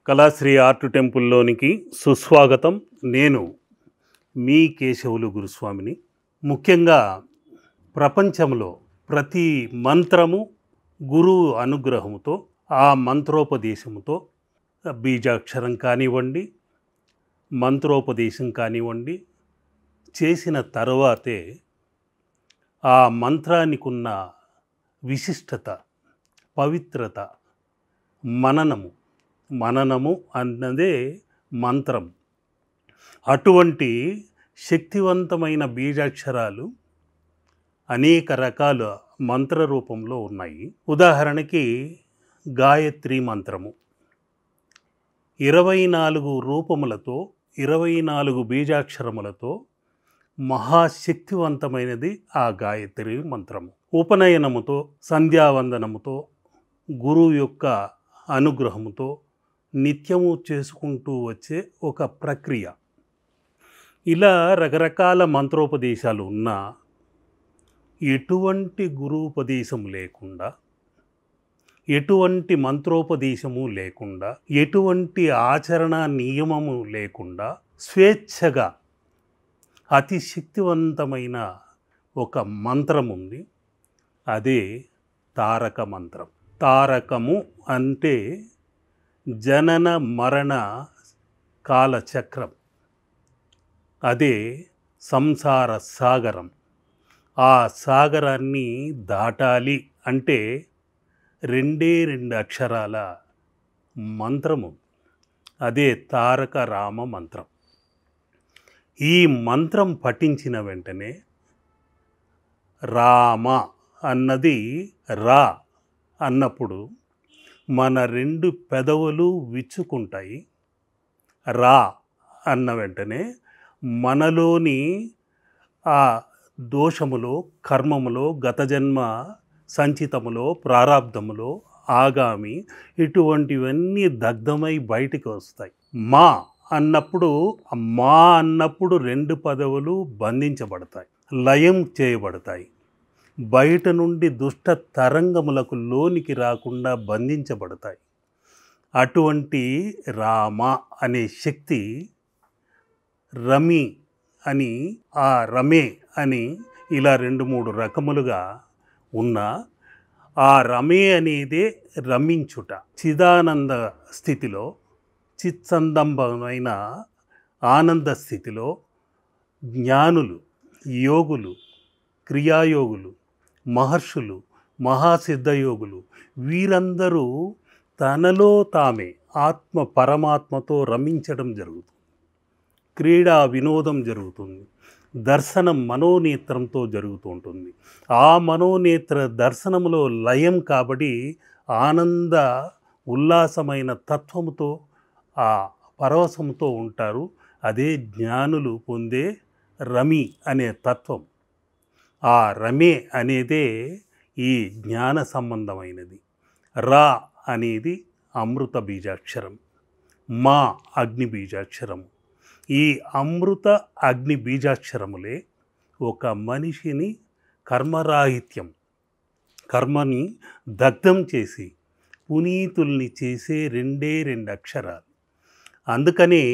Kalasri art టెంపుల్లోనికి సుస్వాగతం. నేను మీ కేశవులు గురుస్వామిని. ముఖ్యంగా ప్రపంచంలో ప్రతి మంత్రము గురువు అనుగ్రహముతో, ఆ మంత్రోపదేశముతో, బీజాక్షరం కానివ్వండి, మంత్రోపదేశం కానివ్వండి, చేసిన తర్వాతే ఆ మంత్రానికి ఉన్న విశిష్టత, పవిత్రత, మననము అన్నదే మంత్రం. అటువంటి శక్తివంతమైన బీజాక్షరాలు అనేక రకాల మంత్ర రూపంలో ఉన్నాయి. ఉదాహరణకి గాయత్రి మంత్రము 24 రూపములతో, 24 బీజాక్షరములతో మహాశక్తివంతమైనది ఆ గాయత్రి మంత్రము. ఉపనయనముతో, సంధ్యావందనముతో, గురువు యొక్క అనుగ్రహముతో నిత్యము చేసుకుంటూ వచ్చే ఒక ప్రక్రియ. ఇలా రకరకాల మంత్రోపదేశాలు ఉన్నా ఎటువంటి గురూపదేశం లేకుండా, ఎటువంటి మంత్రోపదేశము లేకుండా, ఎటువంటి ఆచరణ నియమము లేకుండా స్వేచ్ఛగా అతి శక్తివంతమైన ఒక మంత్రం ఉంది. అదే తారక మంత్రం. తారకము అంటే జనన మరణ కాలచక్రం. అదే సంసార సాగరం. ఆ సాగరాన్ని దాటాలి అంటే 2 అక్షరాల మంత్రము. అదే తారక రామ మంత్రం. ఈ మంత్రం పఠించిన వెంటనే రామ అన్నది రా అన్నప్పుడు మన 2 పెదవులు విచ్చుకుంటాయి. రా అన్న వెంటనే మనలోని ఆ దోషములో, కర్మములో, గత జన్మ సంచితములో, ప్రారాబ్ధములో, ఆగామి ఇటువంటివన్నీ దగ్ధమై బయటికి వస్తాయి. మా అన్నప్పుడు 2 పదవులు బంధించబడతాయి, లయం చేయబడతాయి. బయట నుండి దుష్ట తరంగములకు లోనికి రాకుండా బంధించబడతాయి. అటువంటి రామ అనే శక్తి రమి అని, ఆ రమే అని ఇలా 2-3 రకములుగా ఉన్న ఆ రమే అనేదే రమించుట. చిదానంద స్థితిలో, చిత్సందంబమైన ఆనంద స్థితిలో జ్ఞానులు, యోగులు, క్రియాయోగులు, మహర్షులు, మహాసిద్ధయోగులు వీరందరూ తనలో తామే ఆత్మ పరమాత్మతో రమించడం జరుగుతుంది. క్రీడా వినోదం జరుగుతుంది. దర్శనం మనోనేత్రంతో జరుగుతూ ఉంటుంది. ఆ మనోనేత్ర దర్శనములో లయం కాబట్టి ఆనంద ఉల్లాసమైన తత్వముతో, ఆ పరవశంతో ఉంటారు. అదే జ్ఞానులు పొందే రమి అనే తత్వం. ఆ రమే అనేదే ఈ జ్ఞాన సంబంధమైనది. రా అనేది అమృత బీజాక్షరం, మా అగ్ని బీజాక్షరము. ఈ అమృత అగ్ని బీజాక్షరములే ఒక మనిషిని కర్మరాహిత్యం, కర్మని దగ్ధం చేసి పునీతుల్ని చేసే 2 అక్షరాలు. అందుకనే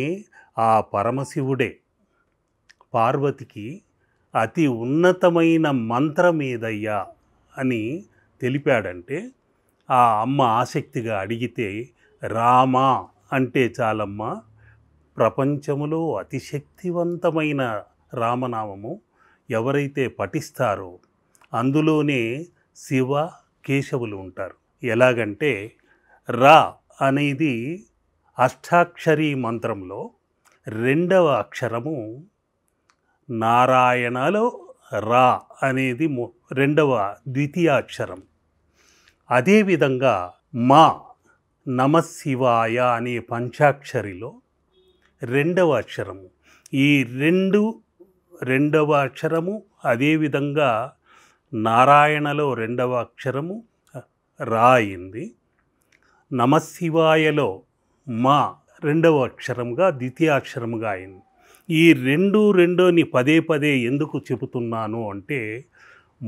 ఆ పరమశివుడే పార్వతికి అతి ఉన్నతమైన మంత్రం ఏదయ్యా అని తెలిపాడంటే, ఆ అమ్మ ఆసక్తిగా అడిగితే రామా అంటే చాలమ్మా, ప్రపంచములో అతి శక్తివంతమైన రామనామము ఎవరైతే పఠిస్తారో అందులోనే శివ, కేశవులు ఉంటారు. ఎలాగంటే రా అనేది అష్టాక్షరీ మంత్రంలో 2వ అక్షరము, నారాయణలో రా అనేది 2వ ద్వితీయాక్షరం. అదేవిధంగా మా నమశివాయ అనే పంచాక్షరిలో 2వ అక్షరము. ఈ 2వ అక్షరము అదేవిధంగా నారాయణలో 2వ అక్షరము రా అయింది. నమశివాయలో మా 2వ అక్షరంగా ద్వితీయాక్షరముగా అయింది. ఈ 2ని పదే ఎందుకు చెబుతున్నాను అంటే,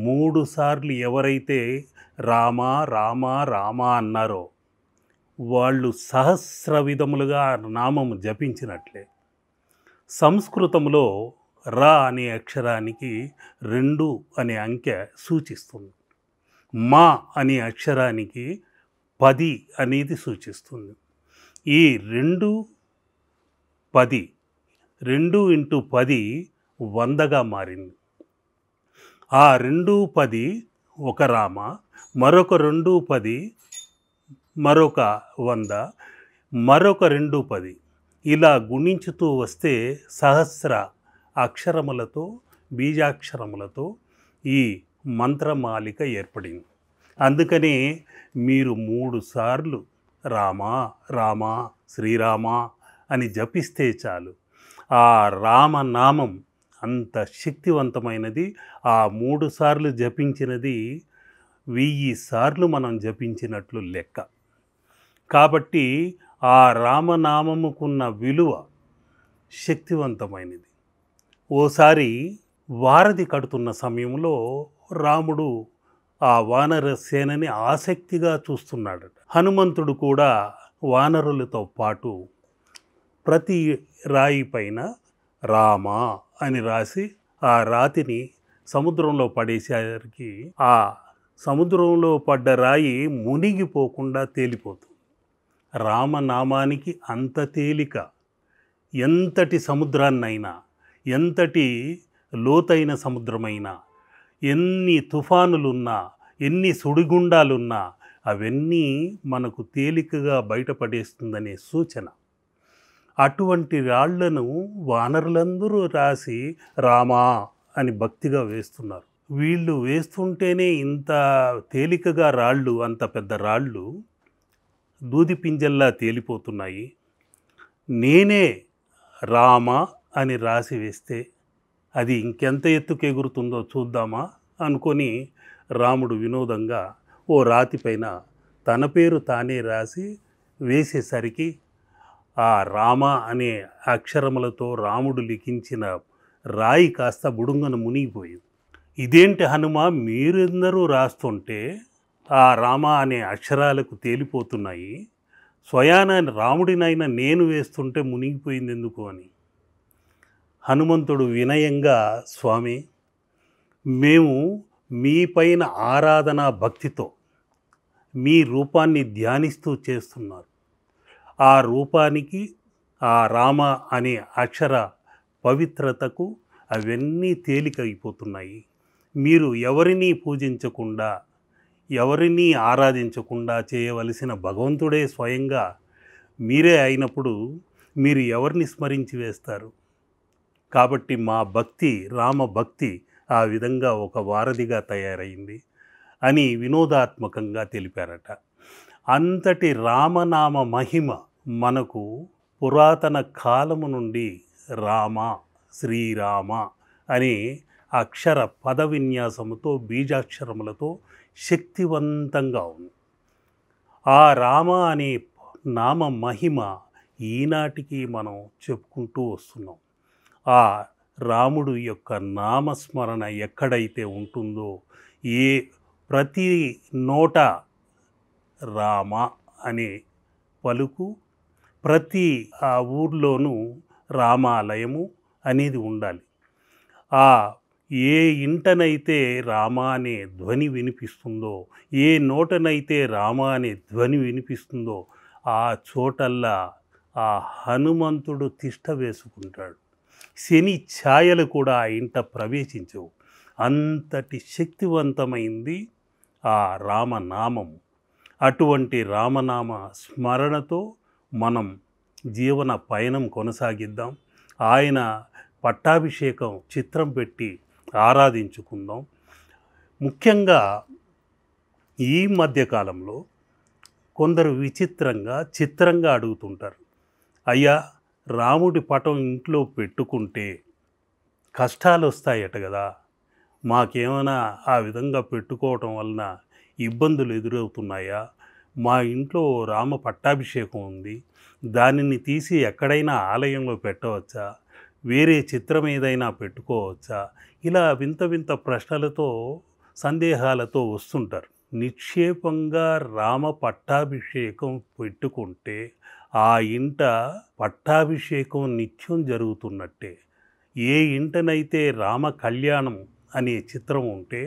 3 సార్లు ఎవరైతే రామ రామ రామ అన్నారో వాళ్ళు సహస్ర విధములుగా నామము జపించినట్లే. సంస్కృతంలో రా అనే అక్షరానికి 2 అనే అంకె సూచిస్తుంది. మా అనే అక్షరానికి 10 అనేది సూచిస్తుంది. ఈ 2 10 2 ఇంటూ 10 100గా మారింది. ఆ 2 10 ఒక రామ, మరొక 2 10 మరొక 100, మరొక 2 10 ఇలా గుణించుతూ వస్తే సహస్ర అక్షరములతో బీజాక్షరములతో ఈ మంత్రమాలిక ఏర్పడింది. అందుకనే మీరు 3 సార్లు రామ రామ శ్రీరామ అని జపిస్తే చాలు. ఆ రామనామం అంత శక్తివంతమైనది. ఆ 3 సార్లు జపించినది 1000 సార్లు మనం జపించినట్లు లెక్క. కాబట్టి ఆ రామనామముకున్న విలువ శక్తివంతమైనది. ఓసారి వారధి కడుతున్న సమయంలో రాముడు ఆ వానర సేనని ఆసక్తిగా చూస్తున్నాడట. హనుమంతుడు కూడా వానరులతో పాటు ప్రతి రాయి పైన రామ అని రాసి ఆ రాతిని సముద్రంలో పడేసరికి ఆ సముద్రంలో పడ్డ రాయి మునిగిపోకుండా తేలిపోతుంది. రామనామానికి అంత తేలిక. ఎంతటి సముద్రాన్నైనా, ఎంతటి లోతైన సముద్రమైనా, ఎన్ని తుఫానులున్నా, ఎన్ని సుడిగుండాలున్నా అవన్నీ మనకు తేలికగా బయటపడేస్తుందనే సూచన. అటువంటి రాళ్లను వానరులందరూ రాసి రామా అని భక్తిగా వేస్తున్నారు. వీళ్ళు వేస్తుంటేనే ఇంత తేలికగా రాళ్ళు, అంత పెద్ద రాళ్ళు దూది పింజల్లా తేలిపోతున్నాయి. నేనే రామ అని రాసి వేస్తే అది ఇంకెంత ఎత్తుకు ఎగురుతుందో చూద్దామా అనుకొని రాముడు వినోదంగా ఓ రాతిపైన తన పేరు తానే రాసి వేసేసరికి ఆ రామ అనే అక్షరములతో రాముడు లిఖించిన రాయి కాస్త బుడుంగన మునిగిపోయింది. ఇదేంటి హనుమ, మీరందరూ రాస్తుంటే ఆ రామ అనే అక్షరాలకు తేలిపోతున్నాయి, స్వయాన రాముడినైనా నేను వేస్తుంటే మునిగిపోయింది ఎందుకు అని. హనుమంతుడు వినయంగా, స్వామి, మేము మీ పైన ఆరాధనా భక్తితో మీ రూపాన్ని ధ్యానిస్తూ చేస్తున్నారు. ఆ రూపానికి, ఆ రామ అనే అక్షర పవిత్రతకు అవన్నీ తేలికైపోతున్నాయి. మీరు ఎవరినీ పూజించకుండా, ఎవరినీ ఆరాధించకుండా చేయవలసిన భగవంతుడే స్వయంగా మీరే అయినప్పుడు మీరు ఎవరిని స్మరించి వేస్తారు? కాబట్టి మా భక్తి, రామ భక్తి ఆ విధంగా ఒక వారధిగా తయారైంది అని వినోదాత్మకంగా తెలిపారట. అంతటి రామనామ మహిమ మనకు పురాతన కాలము నుండి రామ, శ్రీరామ అనే అక్షర పద విన్యాసముతో, బీజాక్షరములతో శక్తివంతంగా ఉంది. ఆ రామ అనే నామ మహిమ ఈనాటికి మనం చెప్పుకుంటూ వస్తున్నాం. ఆ రాముడు యొక్క నామస్మరణ ఎక్కడైతే ఉంటుందో, ప్రతి నోట రామ అనే పలుకు, ప్రతి ఆ ఊర్లోనూ రామాలయము అనేది ఉండాలి. ఏ ఇంటనైతే రామ అనే ధ్వని వినిపిస్తుందో, ఏ నోటనైతే రామ అనే ధ్వని వినిపిస్తుందో ఆ చోటల్లా ఆ హనుమంతుడు తిష్ట వేసుకుంటాడు. శని ఛాయలు కూడా ఆ ఇంట ప్రవేశించవు. అంతటి శక్తివంతమైంది ఆ రామనామం. అటువంటి రామనామ స్మరణతో మనం జీవన పయనం కొనసాగిద్దాం. ఆయన పట్టాభిషేకం చిత్రం పెట్టి ఆరాధించుకుందాం. ముఖ్యంగా ఈ మధ్యకాలంలో కొందరు చిత్రంగా అడుగుతుంటారు, అయ్యా, రాముడి పటం ఇంట్లో పెట్టుకుంటే కష్టాలు వస్తాయట కదా, మాకేమైనా ఆ విధంగా పెట్టుకోవటం వలన ఇబ్బందులు ఎదురవుతున్నాయా? మా ఇంట్లో రామ పట్టాభిషేకం ఉంది, దానిని తీసి ఎక్కడైనా ఆలయంలో పెట్టవచ్చా? వేరే చిత్రం ఏదైనా పెట్టుకోవచ్చా? ఇలా వింత వింత ప్రశ్నలతో, సందేహాలతో వస్తుంటారు. నిక్షేపంగా రామ పట్టాభిషేకం పెట్టుకుంటే ఆ ఇంట పట్టాభిషేకం నిత్యం జరుగుతున్నట్టే. ఏ ఇంటనైతే రామ కళ్యాణం అనే చిత్రం ఉంటే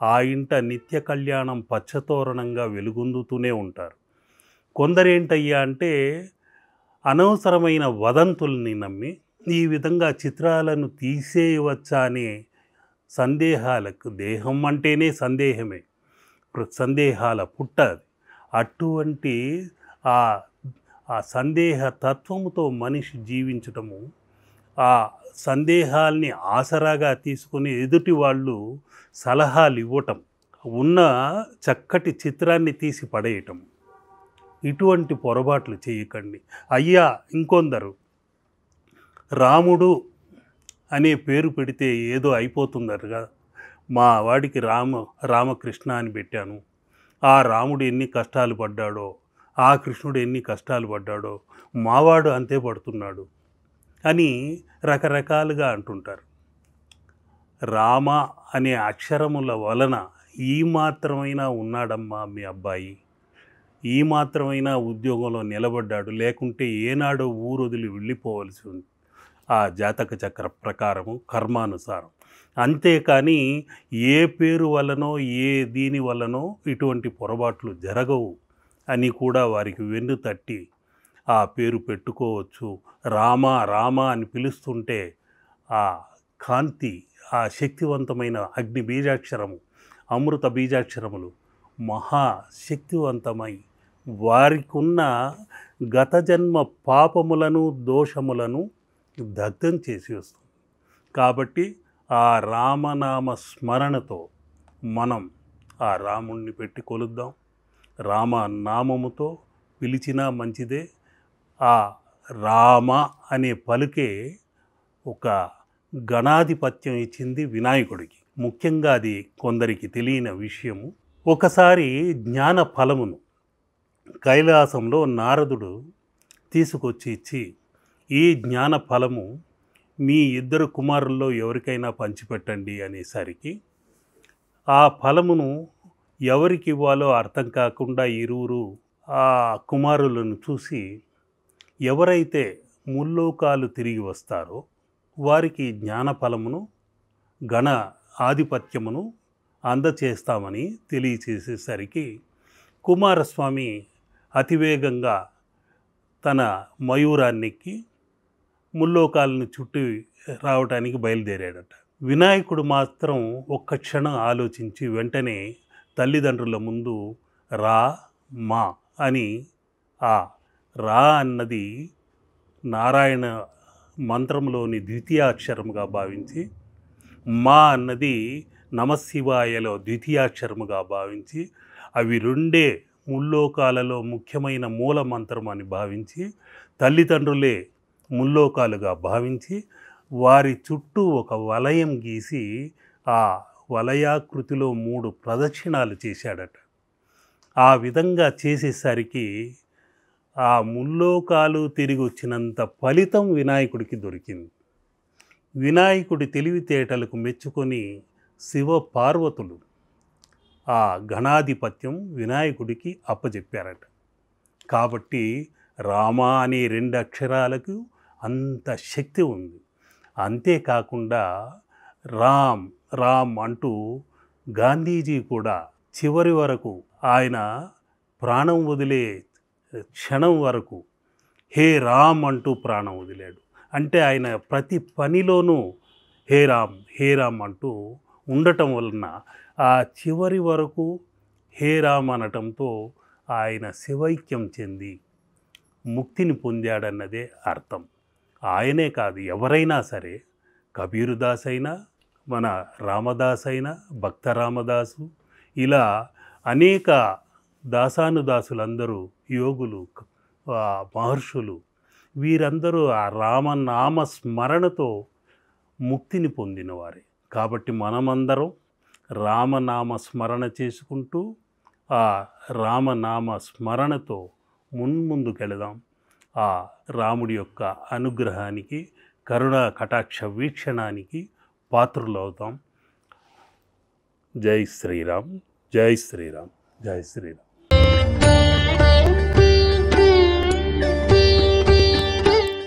ఆ ఇంట నిత్య కళ్యాణం పచ్చతోరణంగా వెలుగొందుతూనే ఉంటారు. కొందరేంటయ్యా అంటే అనవసరమైన వదంతుల్ని నమ్మి ఈ విధంగా చిత్రాలను తీసేయవచ్చా అనే సందేహాలకు, దేహం అంటేనే సందేహమే, సందేహాల పుట్ట అది. అటువంటి ఆ ఆ సందేహ తత్వముతో మనిషి జీవించటము, ఆ సందేహాల్ని ఆసరాగా తీసుకొని ఎదుటి వాళ్ళు సలహాలు ఇవ్వటం, ఉన్న చక్కటి చిత్రాన్ని తీసి పడేయటం, ఇటువంటి పొరపాట్లు చేయకండి. అయ్యా ఇంకొందరు రాముడు అనే పేరు పెడితే ఏదో అయిపోతుందరుగా, మా వాడికి రామకృష్ణ అని పెట్టాను, ఆ రాముడు ఎన్ని కష్టాలు పడ్డాడో, ఆ కృష్ణుడు ఎన్ని కష్టాలు పడ్డాడో, మావాడు అంతే పడుతున్నాడు అని రకరకాలుగా అంటుంటారు. రామ అనే అక్షరముల వలన ఈ మాత్రమైనా ఉన్నాడమ్మా మీ అబ్బాయి, ఈ మాత్రమైనా ఉద్యోగంలో నిలబడ్డాడు, లేకుంటే ఏనాడో ఊరొదిలి వెళ్ళిపోవలసి ఉంది ఆ జాతక చక్ర ప్రకారము, కర్మానుసారం. అంతేకాని ఏ పేరు వల్లనో ఏ దీని వల్లనో ఇటువంటి పొరపాట్లు జరగవు అని కూడా వారికి వెన్ను తట్టి ఆ పేరు పెట్టుకోవచ్చు. రామ రామ అని పిలుస్తుంటే ఆ కాంతి, ఆ శక్తివంతమైన అగ్ని బీజాక్షరము, అమృత బీజాక్షరములు మహాశక్తివంతమై వారికున్న గత జన్మ పాపములను దోషములను దగ్ధం చేసి వస్తుంది. కాబట్టి ఆ రామనామ స్మరణతో మనం ఆ రాముణ్ణి పెట్టి కొలుద్దాం. రామనామముతో పిలిచినా మంచిదే. ఆ రామ అనే పలుకే ఒక గణాధిపత్యం ఇచ్చింది వినాయకుడికి. ముఖ్యంగా అది కొందరికి తెలియని విషయము. ఒకసారి జ్ఞాన ఫలమును కైలాసంలో నారదుడు తీసుకొచ్చి ఇచ్చి, ఈ జ్ఞాన ఫలము మీ ఇద్దరు కుమారుల్లో ఎవరికైనా పంచిపెట్టండి అనేసరికి ఆ ఫలమును ఎవరికి ఇవ్వాలో అర్థం కాకుండా ఇరువురు ఆ కుమారులను చూసి, ఎవరైతే ముల్లోకాలు తిరిగి వస్తారో వారికి జ్ఞాన ఫలమును, గణ ఆధిపత్యమును అందచేస్తామని తెలియచేసేసరికి కుమారస్వామి అతివేగంగా తన మయూరాన్నెక్కి ముల్లోకాలను చుట్టి రావటానికి బయలుదేరాడట. వినాయకుడు మాత్రం ఒక్క క్షణం ఆలోచించి వెంటనే తల్లిదండ్రుల ముందు రా మా అని, ఆ రా అన్నది నారాయణ మంత్రంలోని ద్వితీయాక్షరముగా భావించి, మా అన్నది నమశివాయలో ద్వితీయాక్షరముగా భావించి, అవి రెండే ముల్లోకాలలో ముఖ్యమైన మూల మంత్రం అని భావించి, తల్లిదండ్రులే ముల్లోకాలుగా భావించి వారి చుట్టూ ఒక వలయం గీసి ఆ వలయాకృతిలో 3 ప్రదక్షిణాలు చేశాడట. ఆ విధంగా చేసేసరికి ఆ ముల్లోకాలు తిరిగి వచ్చినంత ఫలితం వినాయకుడికి దొరికింది. వినాయకుడి తెలివితేటలకు మెచ్చుకొని శివ పార్వతులు ఆ గణాధిపత్యం వినాయకుడికి అప్పచెప్పారట. కాబట్టి రామ అనే 2 అక్షరాలకు అంత శక్తి ఉంది. అంతేకాకుండా రామ్ రామ్ అంటూ గాంధీజీ కూడా చివరి వరకు, ఆయన ప్రాణం వదిలే క్షణం వరకు హే రామ్ అంటూ ప్రాణం వదిలాడు. అంటే ఆయన ప్రతి పనిలోనూ హే రామ్ అంటూ ఉండటం వలన ఆ చివరి వరకు హే రామ్ అనటంతో ఆయన శివైక్యం చెంది ముక్తిని పొందాడన్నదే అర్థం. ఆయనే కాదు, ఎవరైనా సరే, కబీరుదాస్ అయినా, మన రామదాస్ అయినా, భక్త రామదాసు, ఇలా అనేక దాసానుదాసులందరూ, యోగులు, మహర్షులు, వీరందరూ ఆ రామనామ స్మరణతో ముక్తిని పొందినవారే. కాబట్టి మనమందరం రామనామ స్మరణ చేసుకుంటూ ఆ రామనామ స్మరణతో ముందుకెళదాం. ఆ రాముడి యొక్క అనుగ్రహానికి, కరుణా కటాక్ష వీక్షణానికి పాత్రులవుతాం. జై శ్రీరామ్, జై శ్రీరామ్. జై శ్రీరామ్.